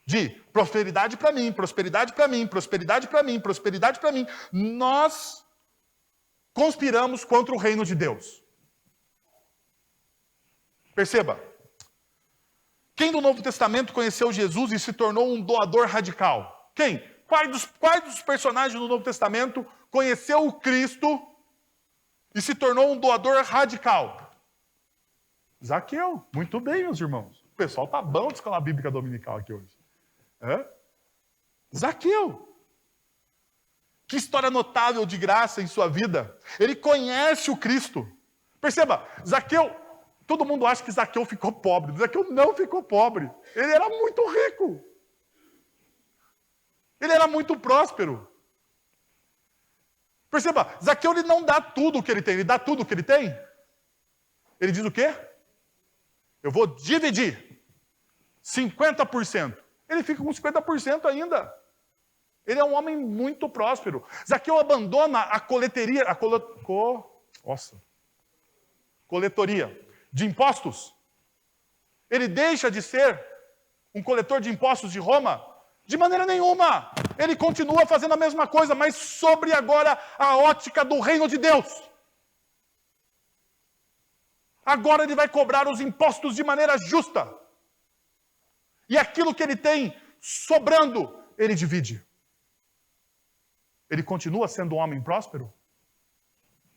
de prosperidade para mim, prosperidade para mim, prosperidade para mim, prosperidade para mim, nós conspiramos contra o reino de Deus. Perceba. Quem do Novo Testamento conheceu Jesus e se tornou um doador radical? Quem? Quais dos personagens do Novo Testamento conheceu o Cristo e se tornou um doador radical? Zaqueu. Muito bem, meus irmãos. O pessoal tá bom de escola bíblica dominical aqui hoje. Zaqueu. Que história notável de graça em sua vida. Ele conhece o Cristo. Perceba, Zaqueu, todo mundo acha que Zaqueu ficou pobre. Zaqueu não ficou pobre. Ele era muito rico. Ele era muito próspero. Perceba, Zaqueu ele não dá tudo o que ele tem, ele dá tudo o que ele tem. Ele diz o quê? Eu vou dividir 50%. Ele fica com 50% ainda. Ele é um homem muito próspero. Zaqueu abandona a coletoria de impostos. Ele deixa de ser um coletor de impostos de Roma? De maneira nenhuma. Ele continua fazendo a mesma coisa, mas sobre agora a ótica do reino de Deus. Agora ele vai cobrar os impostos de maneira justa. E aquilo que ele tem sobrando, ele divide. Ele continua sendo um homem próspero?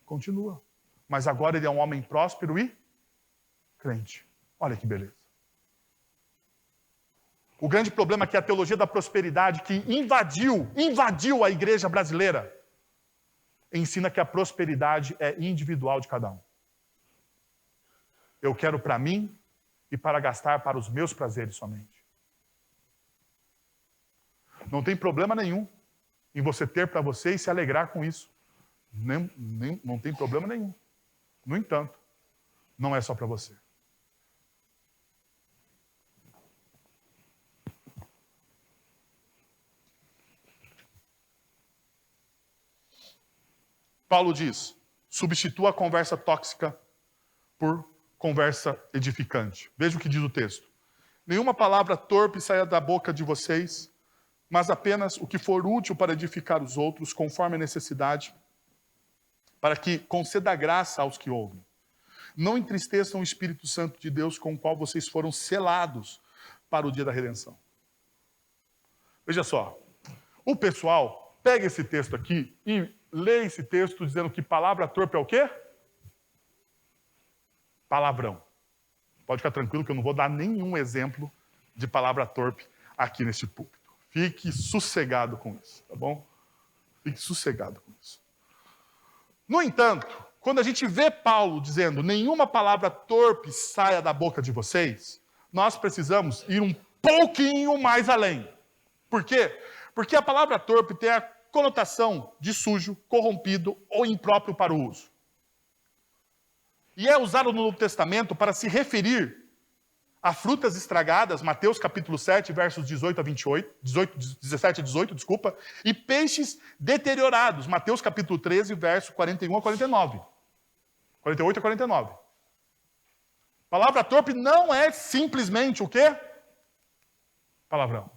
Continua. Mas agora ele é um homem próspero e crente. Olha que beleza. O grande problema é que a teologia da prosperidade que invadiu a igreja brasileira, ensina que a prosperidade é individual de cada um. Eu quero para mim e para gastar para os meus prazeres somente. Não tem problema nenhum em você ter para você e se alegrar com isso. Não tem problema nenhum. No entanto, não é só para você. Paulo diz, substitua a conversa tóxica por conversa edificante. Veja o que diz o texto. Nenhuma palavra torpe saia da boca de vocês, mas apenas o que for útil para edificar os outros, conforme a necessidade, para que conceda graça aos que ouvem. Não entristeçam o Espírito Santo de Deus, com o qual vocês foram selados para o dia da redenção. Veja só, o pessoal pega esse texto aqui e lê esse texto dizendo que palavra torpe é o quê? Palavrão. Pode ficar tranquilo que eu não vou dar nenhum exemplo de palavra torpe aqui nesse púlpito. Fique sossegado com isso, tá bom? Fique sossegado com isso. No entanto, quando a gente vê Paulo dizendo nenhuma palavra torpe saia da boca de vocês, nós precisamos ir um pouquinho mais além. Por quê? Porque a palavra torpe tem a conotação de sujo, corrompido ou impróprio para o uso. E é usado no Novo Testamento para se referir a frutas estragadas, Mateus capítulo 7, versos 17 a 18, e peixes deteriorados, Mateus capítulo 13, versos 41 a 49. 48 a 49. Palavra torpe não é simplesmente o quê? Palavrão.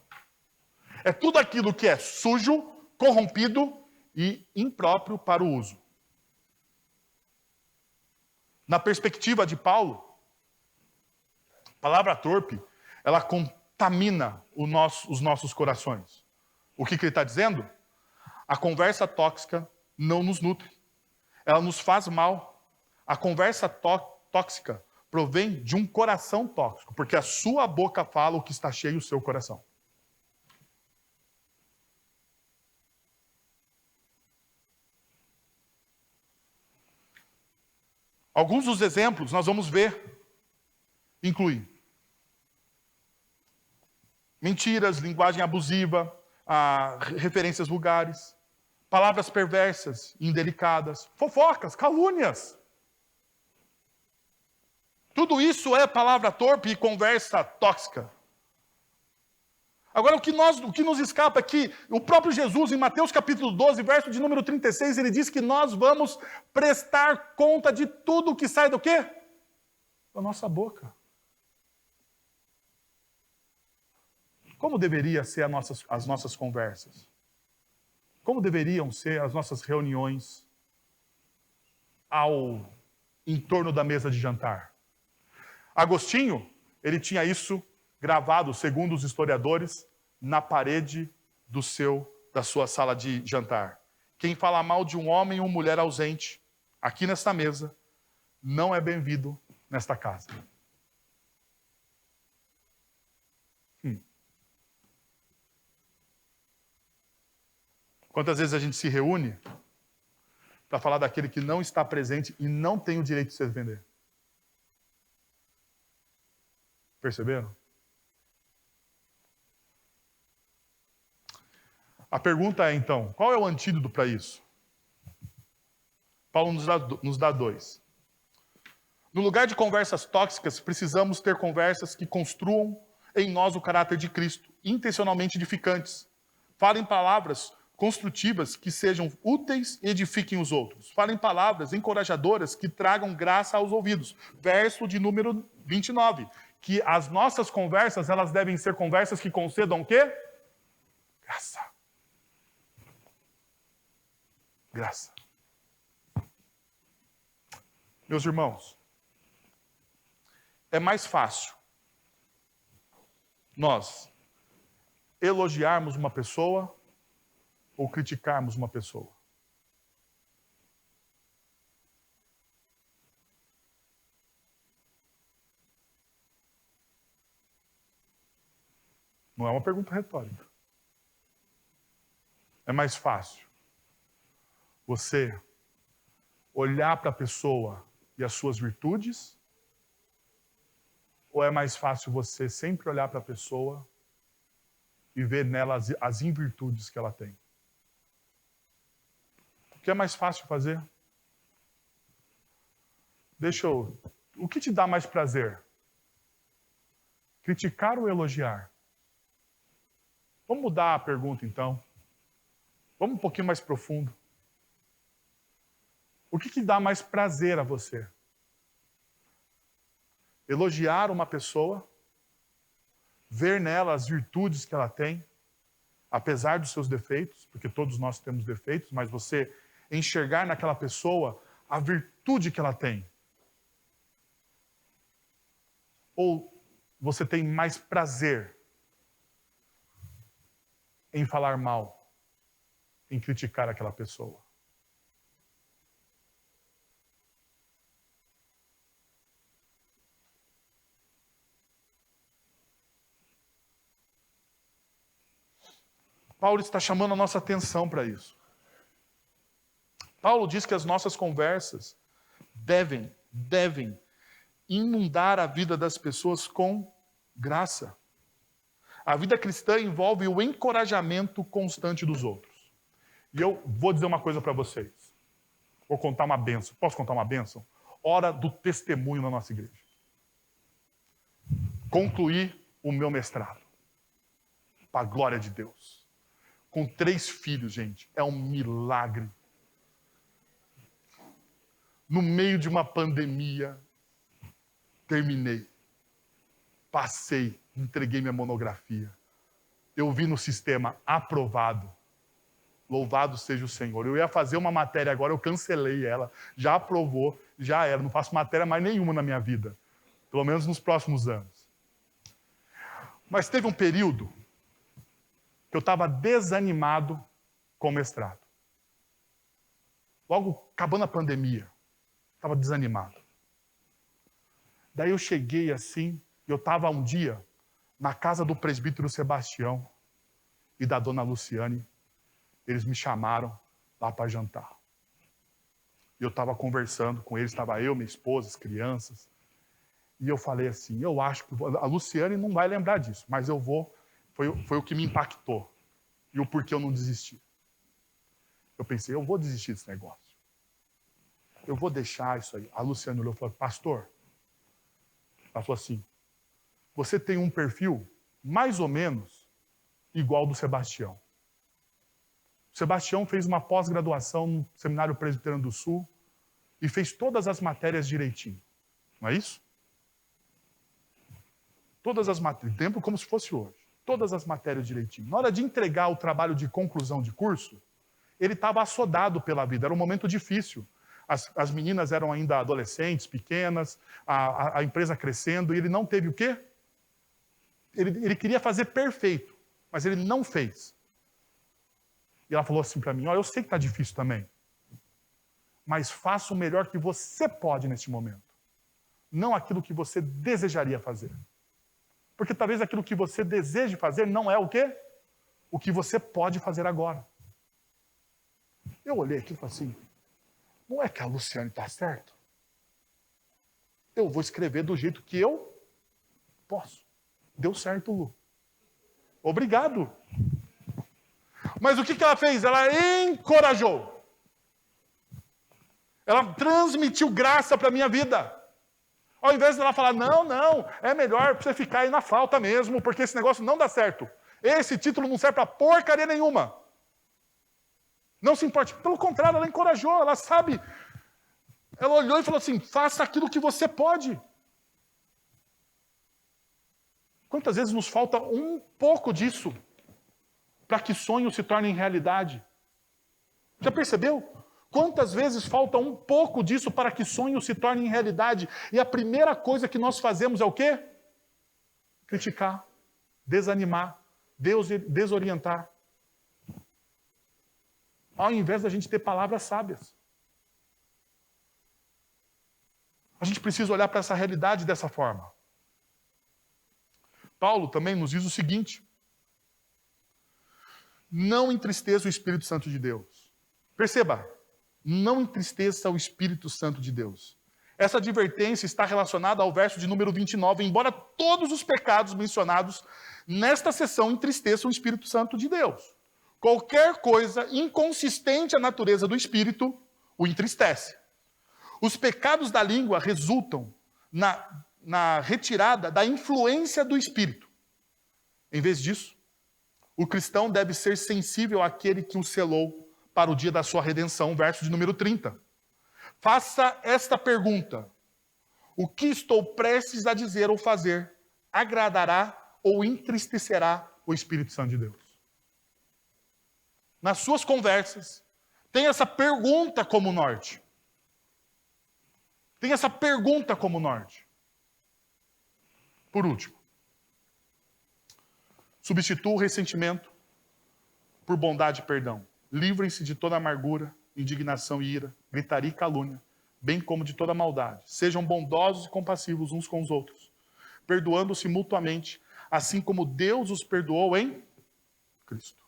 É tudo aquilo que é sujo, corrompido e impróprio para o uso. Na perspectiva de Paulo, a palavra torpe, ela contamina os nossos corações. O que ele está dizendo? A conversa tóxica não nos nutre. Ela nos faz mal. A conversa tóxica provém de um coração tóxico, porque a sua boca fala o que está cheio o seu coração. Alguns dos exemplos nós vamos ver incluem mentiras, linguagem abusiva, referências vulgares, palavras perversas, indelicadas, fofocas, calúnias. Tudo isso é palavra torpe e conversa tóxica. Agora, o que nos escapa é que o próprio Jesus, em Mateus capítulo 12, verso de número 36, ele diz que nós vamos prestar conta de tudo que sai do quê? Da nossa boca. Como deveria ser as nossas conversas? Como deveriam ser as nossas reuniões em torno da mesa de jantar? Agostinho, ele tinha isso gravado, segundo os historiadores, na parede da sua sala de jantar. Quem fala mal de um homem ou mulher ausente, aqui nesta mesa, não é bem-vindo nesta casa. Quantas vezes a gente se reúne para falar daquele que não está presente e não tem o direito de se defender? Perceberam? A pergunta é, então, qual é o antídoto para isso? Paulo nos dá dois. No lugar de conversas tóxicas, precisamos ter conversas que construam em nós o caráter de Cristo, intencionalmente edificantes. Falem palavras construtivas que sejam úteis e edifiquem os outros. Falem palavras encorajadoras que tragam graça aos ouvidos. Verso de número 29. Que as nossas conversas, elas devem ser conversas que concedam o quê? Graça. Graça. Meus irmãos, é mais fácil nós elogiarmos uma pessoa ou criticarmos uma pessoa. Não é uma pergunta retórica. É mais fácil você olhar para a pessoa e as suas virtudes, ou é mais fácil você sempre olhar para a pessoa e ver nela as invirtudes que ela tem? O que é mais fácil fazer? O que te dá mais prazer? Criticar ou elogiar? Vamos mudar a pergunta, então. Vamos um pouquinho mais profundo. O que dá mais prazer a você? Elogiar uma pessoa, ver nela as virtudes que ela tem, apesar dos seus defeitos, porque todos nós temos defeitos, mas você enxergar naquela pessoa a virtude que ela tem. Ou você tem mais prazer em falar mal, em criticar aquela pessoa? Paulo está chamando a nossa atenção para isso. Paulo diz que as nossas conversas devem inundar a vida das pessoas com graça. A vida cristã envolve o encorajamento constante dos outros. E eu vou dizer uma coisa para vocês. Vou contar uma bênção. Posso contar uma bênção? Hora do testemunho na nossa igreja. Concluí o meu mestrado. Para a glória de Deus. Com 3 filhos, gente. É um milagre. No meio de uma pandemia, terminei. Passei, entreguei minha monografia. Eu vi no sistema aprovado. Louvado seja o Senhor. Eu ia fazer uma matéria agora, eu cancelei ela. Já aprovou, já era. Não faço matéria mais nenhuma na minha vida. Pelo menos nos próximos anos. Mas teve um período que eu estava desanimado com o mestrado. Logo, acabando a pandemia, estava desanimado. Daí eu cheguei assim, eu estava um dia na casa do presbítero Sebastião e da dona Luciane. Eles me chamaram lá para jantar. E eu estava conversando com eles, estava eu, minha esposa, as crianças. E eu falei assim, eu acho que... A Luciane não vai lembrar disso, mas eu vou... Foi o que me impactou. E o porquê eu não desisti. Eu pensei, eu vou desistir desse negócio. Eu vou deixar isso aí. A Luciane olhou e falou, pastor... Ela falou assim, você tem um perfil mais ou menos igual ao do Sebastião. O Sebastião fez uma pós-graduação no Seminário Presbiteriano do Sul e fez todas as matérias direitinho. Não é isso? Todas as matérias, tempo como se fosse hoje. Todas as matérias direitinho. Na hora de entregar o trabalho de conclusão de curso, ele estava assodado pela vida, era um momento difícil. As meninas eram ainda adolescentes, pequenas, a empresa crescendo, e ele não teve o quê? Ele queria fazer perfeito, mas ele não fez. E ela falou assim para mim, eu sei que está difícil também, mas faça o melhor que você pode neste momento. Não aquilo que você desejaria fazer. Porque talvez aquilo que você deseje fazer não é o quê? O que você pode fazer agora. Eu olhei aqui e falei assim, não é que a Luciane está certa? Eu vou escrever do jeito que eu posso. Deu certo, Lu. Obrigado. Mas o que ela fez? Ela encorajou. Ela transmitiu graça para a minha vida. Ao invés de ela falar, não, é melhor você ficar aí na falta mesmo, porque esse negócio não dá certo. Esse título não serve para porcaria nenhuma. Não se importe. Pelo contrário, ela encorajou, ela sabe. Ela olhou e falou assim, faça aquilo que você pode. Quantas vezes nos falta um pouco disso para que sonhos se tornem realidade? Já percebeu? Quantas vezes falta um pouco disso para que sonhos se tornem realidade? E a primeira coisa que nós fazemos é o quê? Criticar, desanimar, desorientar. Ao invés da gente ter palavras sábias. A gente precisa olhar para essa realidade dessa forma. Paulo também nos diz o seguinte: não entristeça o Espírito Santo de Deus. Perceba, não entristeça o Espírito Santo de Deus. Essa advertência está relacionada ao verso de número 29, embora todos os pecados mencionados nesta seção entristeçam o Espírito Santo de Deus. Qualquer coisa inconsistente à natureza do Espírito o entristece. Os pecados da língua resultam na retirada da influência do Espírito. Em vez disso, o cristão deve ser sensível àquele que o selou para o dia da sua redenção, verso de número 30. Faça esta pergunta: o que estou prestes a dizer ou fazer agradará ou entristecerá o Espírito Santo de Deus? Nas suas conversas, tem essa pergunta como norte. Tem essa pergunta como norte. Por último, substitua o ressentimento por bondade e perdão. Livrem-se de toda amargura, indignação e ira, gritaria e calúnia, bem como de toda maldade. Sejam bondosos e compassivos uns com os outros, perdoando-se mutuamente, assim como Deus os perdoou em Cristo.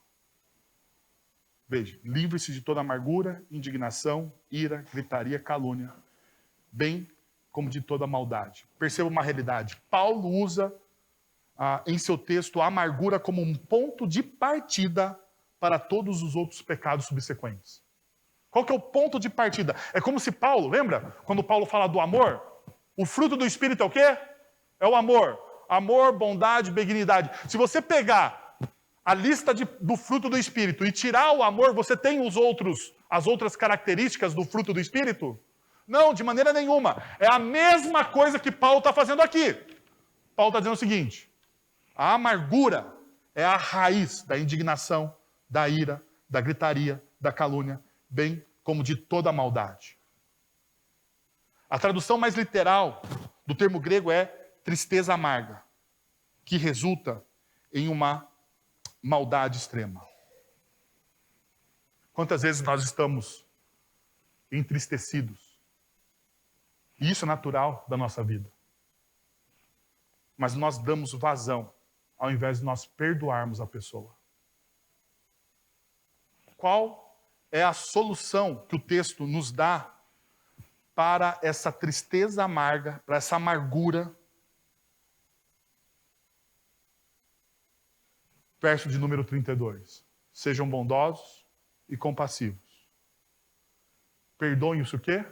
Veja, livre-se de toda amargura, indignação, ira, gritaria, calúnia, bem como de toda maldade. Perceba uma realidade. Paulo usa em seu texto a amargura como um ponto de partida para todos os outros pecados subsequentes. Qual que é o ponto de partida? É como se Paulo, lembra? Quando Paulo fala do amor, o fruto do Espírito é o quê? É o amor. Amor, bondade, benignidade. Se você pegar a lista do fruto do Espírito e tirar o amor, você tem as outras características do fruto do Espírito? Não, de maneira nenhuma. É a mesma coisa que Paulo está fazendo aqui. Paulo está dizendo o seguinte: a amargura é a raiz da indignação, da ira, da gritaria, da calúnia, bem como de toda a maldade. A tradução mais literal do termo grego é tristeza amarga, que resulta em uma maldade extrema. Quantas vezes nós estamos entristecidos? E isso é natural da nossa vida. Mas nós damos vazão, ao invés de nós perdoarmos a pessoa. Qual é a solução que o texto nos dá para essa tristeza amarga, para essa amargura? Verso de número 32. Sejam bondosos e compassivos. Perdoem-se o quê?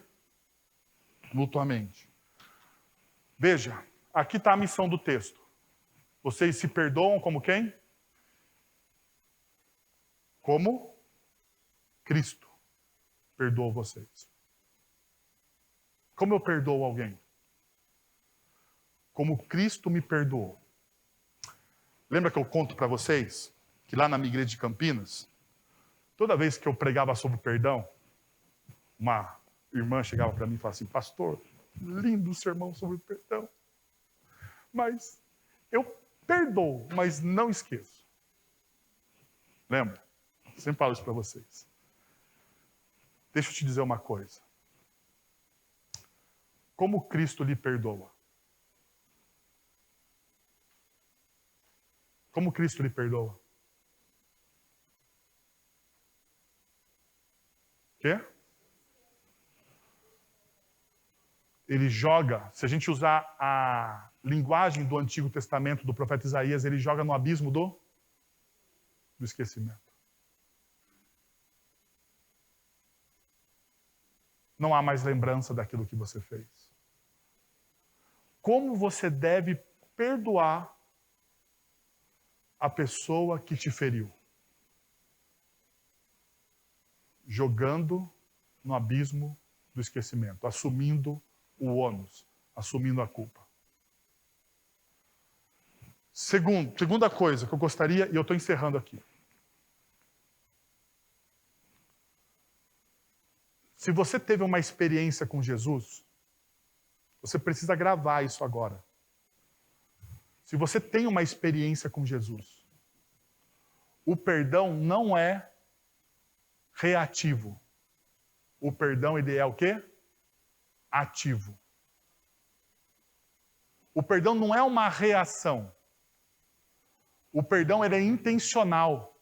Mutuamente. Veja, aqui está a missão do texto. Vocês se perdoam como quem? Como Cristo perdoou vocês. Como eu perdoo alguém? Como Cristo me perdoou. Lembra que eu conto para vocês que lá na minha igreja de Campinas, toda vez que eu pregava sobre perdão, uma irmã chegava para mim e falava assim: pastor, lindo sermão sobre perdão, mas eu perdoo, mas não esqueço. Lembra? Sempre falo isso para vocês. Deixa eu te dizer uma coisa. Como Cristo lhe perdoa? Como Cristo lhe perdoa? Quê? Ele joga, se a gente usar a linguagem do Antigo Testamento do profeta Isaías, ele joga no abismo do esquecimento. Não há mais lembrança daquilo que você fez. Como você deve perdoar a pessoa que te feriu? Jogando no abismo do esquecimento, assumindo o ônus, assumindo a culpa. Segunda coisa que eu gostaria, e eu estou encerrando aqui. Se você teve uma experiência com Jesus, você precisa gravar isso agora. Se você tem uma experiência com Jesus, o perdão não é reativo. O perdão, ele é o quê? Ativo. O perdão não é uma reação. O perdão, ele é intencional.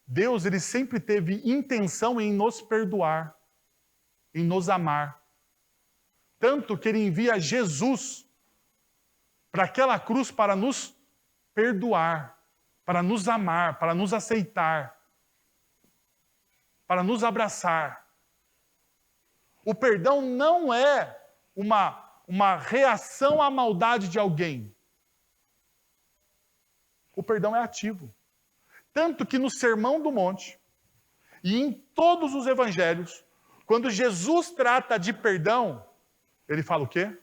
Deus, ele sempre teve intenção em nos perdoar, em nos amar. Tanto que ele envia Jesus para aquela cruz para nos perdoar, para nos amar, para nos aceitar, para nos abraçar. O perdão não é uma reação à maldade de alguém. O perdão é ativo. Tanto que no Sermão do Monte e em todos os evangelhos, quando Jesus trata de perdão, ele fala o quê?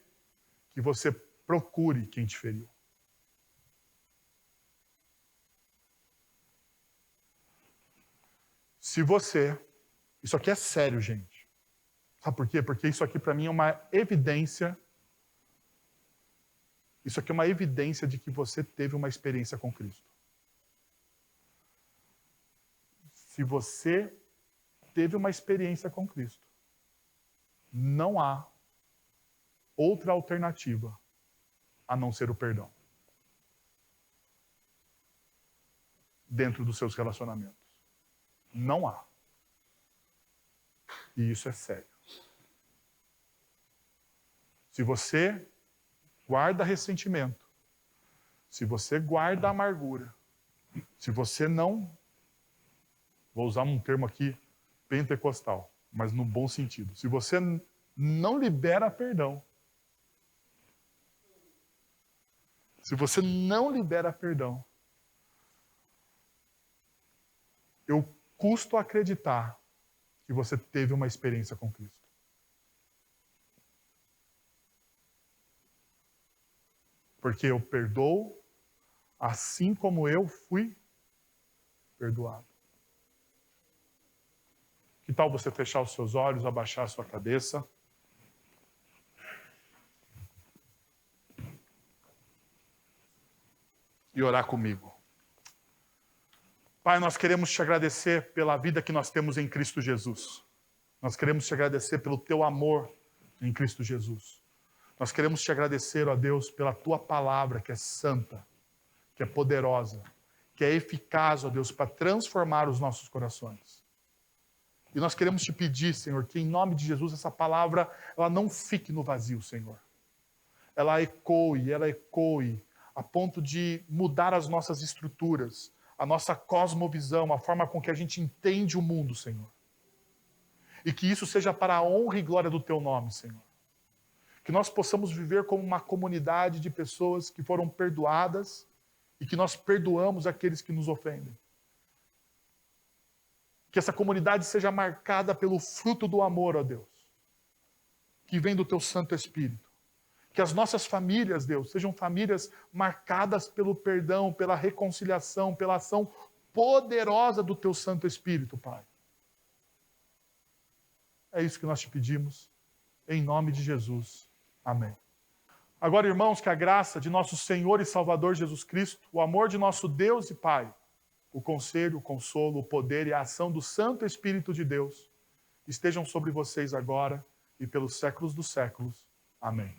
Que você procure quem te feriu. Se você... Isso aqui é sério, gente. Sabe por quê? Porque isso aqui para mim é uma evidência. Isso aqui é uma evidência de que você teve uma experiência com Cristo. Se você teve uma experiência com Cristo, não há outra alternativa a não ser o perdão dentro dos seus relacionamentos. Não há. E isso é sério. Se você guarda ressentimento, se você guarda amargura, se você não, vou usar um termo aqui pentecostal, mas no bom sentido, se você não libera perdão, se você não libera perdão, eu custo acreditar que você teve uma experiência com Cristo. Porque eu perdoo assim como eu fui perdoado. Que tal você fechar os seus olhos, abaixar a sua cabeça? E orar comigo. Pai, nós queremos te agradecer pela vida que nós temos em Cristo Jesus. Nós queremos te agradecer pelo teu amor em Cristo Jesus. Nós queremos te agradecer, ó Deus, pela tua palavra que é santa, que é poderosa, que é eficaz, ó Deus, para transformar os nossos corações. E nós queremos te pedir, Senhor, que em nome de Jesus essa palavra ela não fique no vazio, Senhor. Ela ecoe a ponto de mudar as nossas estruturas, a nossa cosmovisão, a forma com que a gente entende o mundo, Senhor. E que isso seja para a honra e glória do teu nome, Senhor. Que nós possamos viver como uma comunidade de pessoas que foram perdoadas e que nós perdoamos aqueles que nos ofendem. Que essa comunidade seja marcada pelo fruto do amor, ó Deus, que vem do teu Santo Espírito. Que as nossas famílias, Deus, sejam famílias marcadas pelo perdão, pela reconciliação, pela ação poderosa do teu Santo Espírito, Pai. É isso que nós te pedimos, em nome de Jesus. Amém. Agora, irmãos, que a graça de nosso Senhor e Salvador Jesus Cristo, o amor de nosso Deus e Pai, o conselho, o consolo, o poder e a ação do Santo Espírito de Deus estejam sobre vocês agora e pelos séculos dos séculos. Amém.